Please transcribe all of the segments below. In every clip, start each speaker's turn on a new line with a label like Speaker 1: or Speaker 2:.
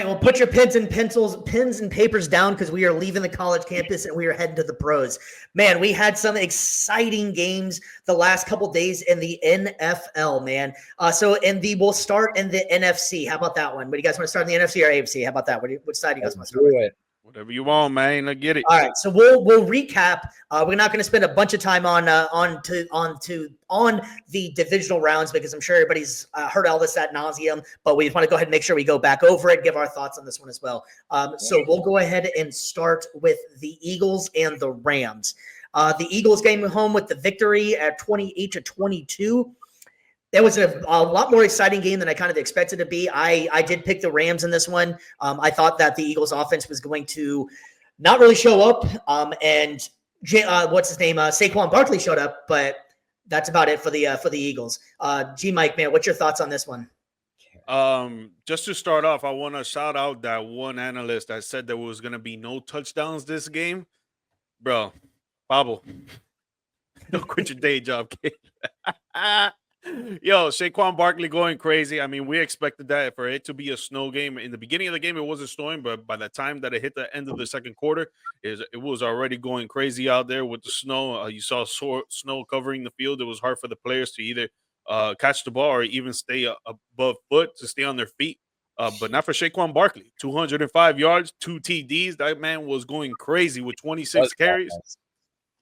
Speaker 1: right, well, put your pens and papers down because we are leaving the college campus and we are heading to the pros. Man, we had some exciting games the last couple days in the NFL, man. We'll start in the NFC. How about that one? What do you guys want to start in the NFC or AFC? How about that? Which side do you guys want to start with?
Speaker 2: Whatever you want, man. Let's get it.
Speaker 1: All right, so we'll recap. We're not going to spend a bunch of time on the divisional rounds because I'm sure everybody's heard all this ad nauseum. But we just want to go ahead and make sure we go back over it, give our thoughts on this one as well. So we'll go ahead and start with the Eagles and the Rams. The Eagles came home with the victory at 28-22. That was a lot more exciting game than I kind of expected to be. I did pick the Rams in this one. I thought that the Eagles offense was going to not really show up. Saquon Barkley showed up, but that's about it for the Eagles. Mike, man, what's your thoughts on this one?
Speaker 2: Just to start off, I want to shout out that one analyst that said there was going to be no touchdowns this game. Bro, Pablo, don't quit your day job, kid. Yo, Saquon Barkley going crazy. I mean, we expected that for it to be a snow game. In the beginning of the game, it wasn't snowing, but by the time that it hit the end of the second quarter, it was already going crazy out there with the snow. You saw snow covering the field. It was hard for the players to either catch the ball or even stay above foot to stay on their feet. But not for Saquon Barkley. 205 yards, 2 TDs. That man was going crazy with 26 carries.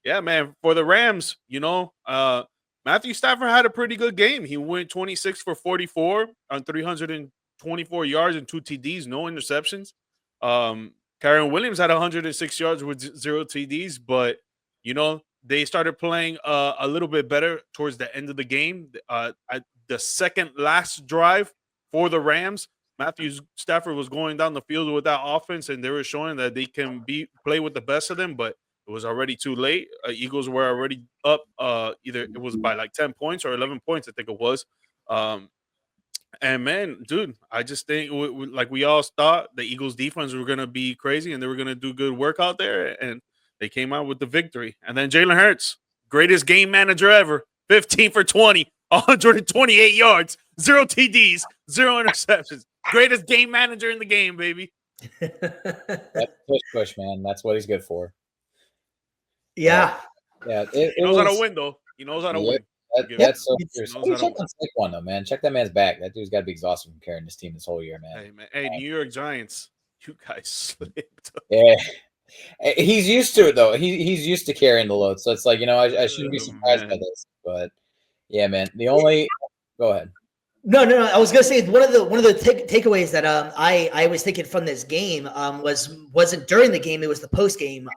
Speaker 2: Yeah, man. For the Rams, Matthew Stafford had a pretty good game. He went 26 for 44 on 324 yards and 2 TDs, no interceptions. Kyren Williams had 106 yards with 0 TDs, but, they started playing a little bit better towards the end of the game. At the second last drive for the Rams, Matthew Stafford was going down the field with that offense, and they were showing that they can play with the best of them, but it was already too late. Eagles were already up. Either it was by like 10 points or 11 points, I think it was. And, man, dude, I just think like we all thought the Eagles defense were going to be crazy and they were going to do good work out there, and they came out with the victory. And then Jalen Hurts, greatest game manager ever, 15 for 20, 128 yards, 0 TDs, 0 interceptions. Greatest game manager in the game, baby.
Speaker 3: That's push, man. That's what he's good for.
Speaker 1: Yeah.
Speaker 3: He
Speaker 2: knows how to win, though. He knows how to win.
Speaker 3: That's so true. Check on Saquon, though, man. Check that man's back. That dude's got to be exhausted from carrying this team this whole year, man.
Speaker 2: Hey, New York Giants, you guys slipped.
Speaker 3: Yeah. He's used to it, though. He's used to carrying the load. So it's like, I shouldn't be surprised by this. But, yeah, man. Go ahead.
Speaker 1: No. I was gonna say one of the takeaways that I was thinking from this game wasn't during the game. It was the post game.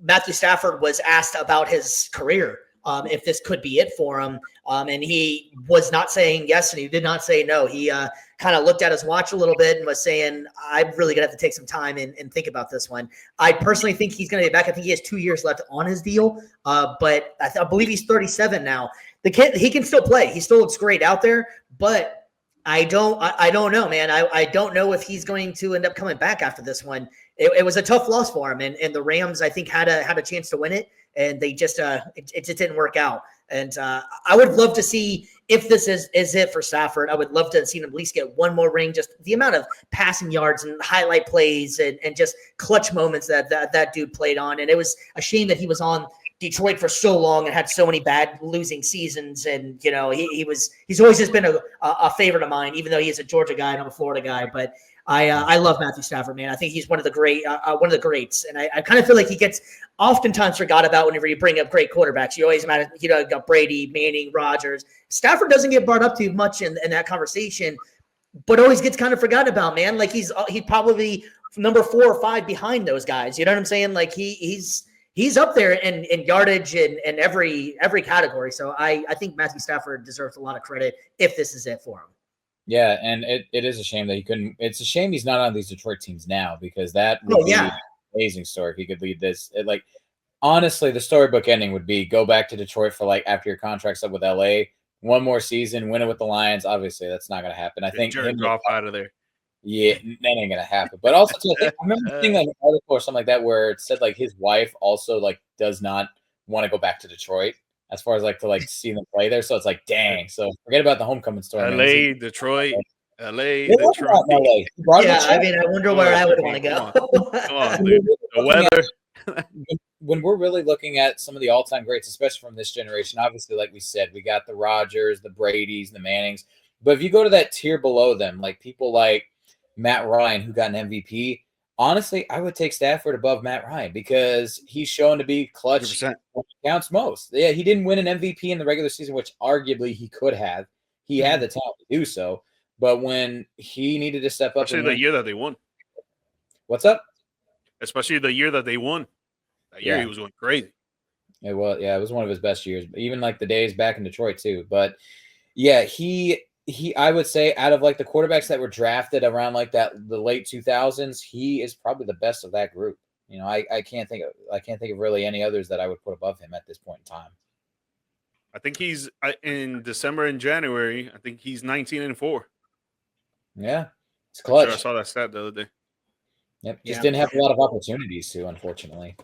Speaker 1: Matthew Stafford was asked about his career, if this could be it for him, and he was not saying yes, and he did not say no. He kind of looked at his watch a little bit and was saying, "I'm really gonna have to take some time and think about this one." I personally think he's gonna be back. I think he has 2 years left on his deal, but I believe he's 37 now. The kid, he can still play. He still looks great out there, but I don't know, man. I don't know if he's going to end up coming back after this one. It was a tough loss for him, and the Rams, I think, had a chance to win it, and they just it just didn't work out. And I would love to see if this is it for Stafford. I would love to see him at least get one more ring. Just the amount of passing yards and highlight plays and just clutch moments that dude played on. And it was a shame that he was on Detroit for so long and had so many bad losing seasons. And, he's always just been a favorite of mine, even though he's a Georgia guy and I'm a Florida guy. But I love Matthew Stafford, man. I think he's one of the greats. And I kind of feel like he gets oftentimes forgot about whenever you bring up great quarterbacks. You always got Brady, Manning, Rodgers. Stafford doesn't get brought up too much in that conversation, but always gets kind of forgotten about, man. Like he's probably number 4 or 5 behind those guys. You know what I'm saying? Like he's up there in yardage and every category. So I think Matthew Stafford deserves a lot of credit if this is it for him.
Speaker 3: Yeah, and it is a shame that he couldn't. It's a shame he's not on these Detroit teams now, because that would be an amazing story if he could lead this. Honestly, the storybook ending would be go back to Detroit for after your contract's up with LA, one more season, win it with the Lions. Obviously, that's not going to happen. I think
Speaker 2: Jared Goff out of there.
Speaker 3: Yeah, that ain't gonna happen. But also, I remember seeing an article or something like that where it said his wife also does not want to go back to Detroit as far as to see them play there. So it's dang. So forget about the homecoming story.
Speaker 2: LA, Detroit. LA,
Speaker 3: They
Speaker 2: the
Speaker 3: love him out in
Speaker 2: Trump.
Speaker 3: LA. He brought him
Speaker 1: Yeah,
Speaker 3: to
Speaker 1: I
Speaker 3: China.
Speaker 1: mean, I wonder where I would want to
Speaker 2: Come
Speaker 1: go.
Speaker 2: Come on, dude. The weather.
Speaker 3: When we're really looking at some of the all-time greats, especially from this generation, obviously, like we said, we got the Rodgers, the Bradys, the Mannings. But if you go to that tier below them, like people like Matt Ryan, who got an MVP, honestly, I would take Stafford above Matt Ryan because he's shown to be clutch
Speaker 2: 100%.
Speaker 3: when it counts most. Yeah, he didn't win an MVP in the regular season, which arguably he could have. He had the talent to do so. But when he needed to step up,
Speaker 2: Especially the year that they won.
Speaker 3: What's up?
Speaker 2: Especially the year that they won. That year he was going crazy.
Speaker 3: It was one of his best years, even like the days back in Detroit too. But yeah, he I would say out of like the quarterbacks that were drafted around like the late 2000s, he is probably the best of that group. You know, I can't think of really any others that I would put above him at this point in time.
Speaker 2: I think he's in December and January. I think he's 19-4.
Speaker 3: Yeah, it's clutch.
Speaker 2: Sure, I saw that stat the other day.
Speaker 3: Yep, just didn't have a lot of opportunities to, unfortunately.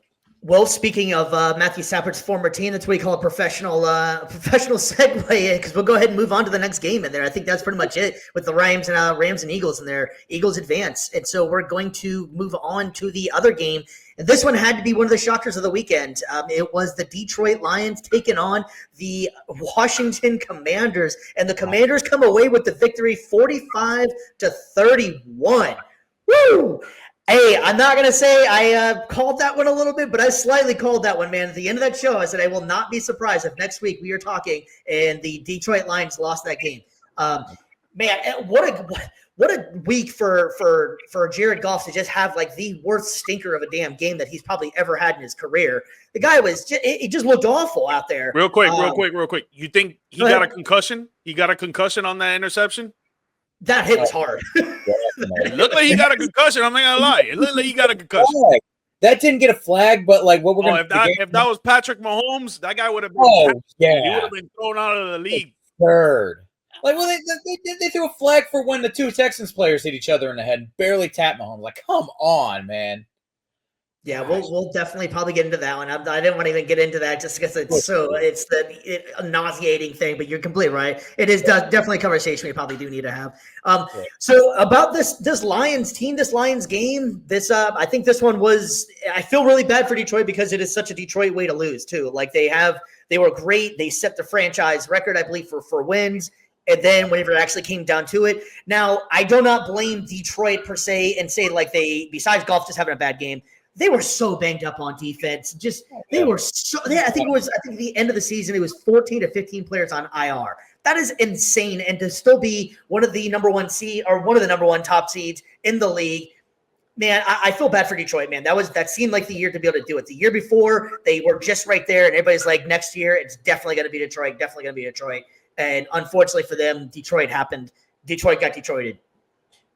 Speaker 1: Well, speaking of Matthew Stafford's former team, that's what we call a professional segue, because we'll go ahead and move on to the next game in there. I think that's pretty much it with the Rams and Eagles in there. Eagles advance. And so we're going to move on to the other game. And this one had to be one of the shockers of the weekend. It was the Detroit Lions taking on the Washington Commanders. And the Commanders come away with the victory 45-31. Woo! Hey, I'm not going to say I called that one a little bit, but I slightly called that one, man. At the end of that show, I said I will not be surprised if next week we are talking and the Detroit Lions lost that game. Man, what a week for Jared Goff to just have like the worst stinker of a damn game that he's probably ever had in his career. The guy was it just looked awful out there.
Speaker 2: Real quick. You think he got a concussion? He got a concussion on that interception?
Speaker 1: That hit was hard.
Speaker 2: It looked like he got a concussion. I'm not gonna lie. It looked like he got a concussion.
Speaker 3: That didn't get a flag, but like what we're
Speaker 2: if that was Patrick Mahomes, that guy would have been. He would have been thrown out of the league.
Speaker 3: Third. Like, well, they threw a flag for when the two Texans players hit each other in the head and barely tapped Mahomes. Like, come on, man.
Speaker 1: Yeah, we'll definitely probably get into that one. I didn't want to even get into that just because it's a nauseating thing. But you're completely right. It is definitely a conversation we probably do need to have. So about this Lions team, this Lions game, I think this one was. I feel really bad for Detroit because it is such a Detroit way to lose too. Like they were great. They set the franchise record, I believe, for wins. And then whenever it actually came down to it, now I do not blame Detroit per se and say like besides Goff just having a bad game. They were so banged up on defense. I think the end of the season, it was 14 to 15 players on IR. That is insane. And to still be one of the number one top seeds in the league, man, I feel bad for Detroit, man. That seemed like the year to be able to do it. The year before, they were just right there, and everybody's like, next year, it's definitely going to be Detroit, And unfortunately for them, Detroit happened. Detroit got Detroited.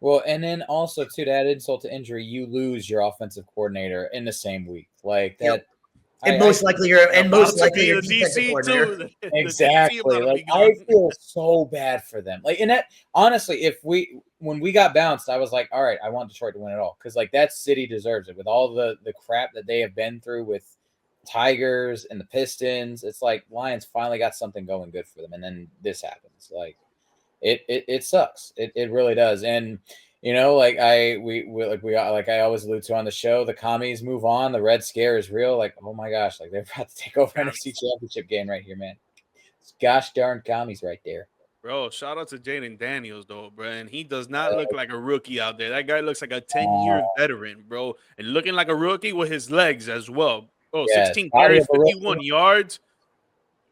Speaker 3: Well, and then also to add insult to injury, you lose your offensive coordinator in the same week, like that.
Speaker 1: Yep. And most likely your
Speaker 2: DC
Speaker 1: too.
Speaker 3: Exactly. Like I feel so bad for them. Like, and that honestly, when we got bounced, I was like, all right, I want Detroit to win it all because like that city deserves it with all the crap that they have been through with Tigers and the Pistons. It's like Lions finally got something going good for them, and then this happens. Like. It sucks. It really does. And you know, like I always allude to on the show, the commies move on. The Red Scare is real. Like, oh my gosh, like they're about to take over NFC Championship game right here, man. It's gosh darn commies right there.
Speaker 2: Bro, shout out to Jaden Daniels though, bro. And he does not look like a rookie out there. That guy looks like a 10-year veteran, bro. And looking like a rookie with his legs as well. Oh, 16 carries, 51 yards.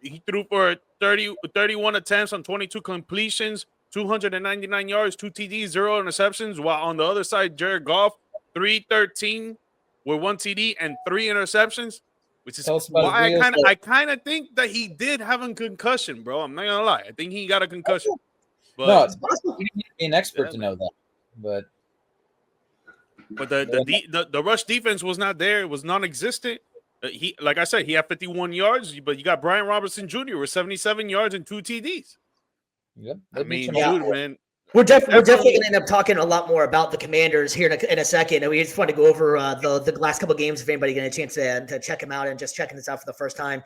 Speaker 2: He threw for 31 attempts on 22 completions, 299 yards, 2 TDs, 0 interceptions. While on the other side, Jared Goff, 313 with 1 TD and 3 interceptions, which is why I kind of think that he did have a concussion, bro. I'm not gonna lie. I think he got a concussion. But,
Speaker 3: no, it's possible. You need to be an expert to know that.
Speaker 2: But the rush defense was not there. It was non-existent. Like I said, he had 51 yards, but you got Brian Robertson Jr. with 77 yards and 2 TDs.
Speaker 3: Yep.
Speaker 2: I mean, dude, man.
Speaker 1: We're definitely going to end up talking a lot more about the Commanders here in a second. And we just want to go over the last couple of games if anybody get a chance to check them out and just checking this out for the first time.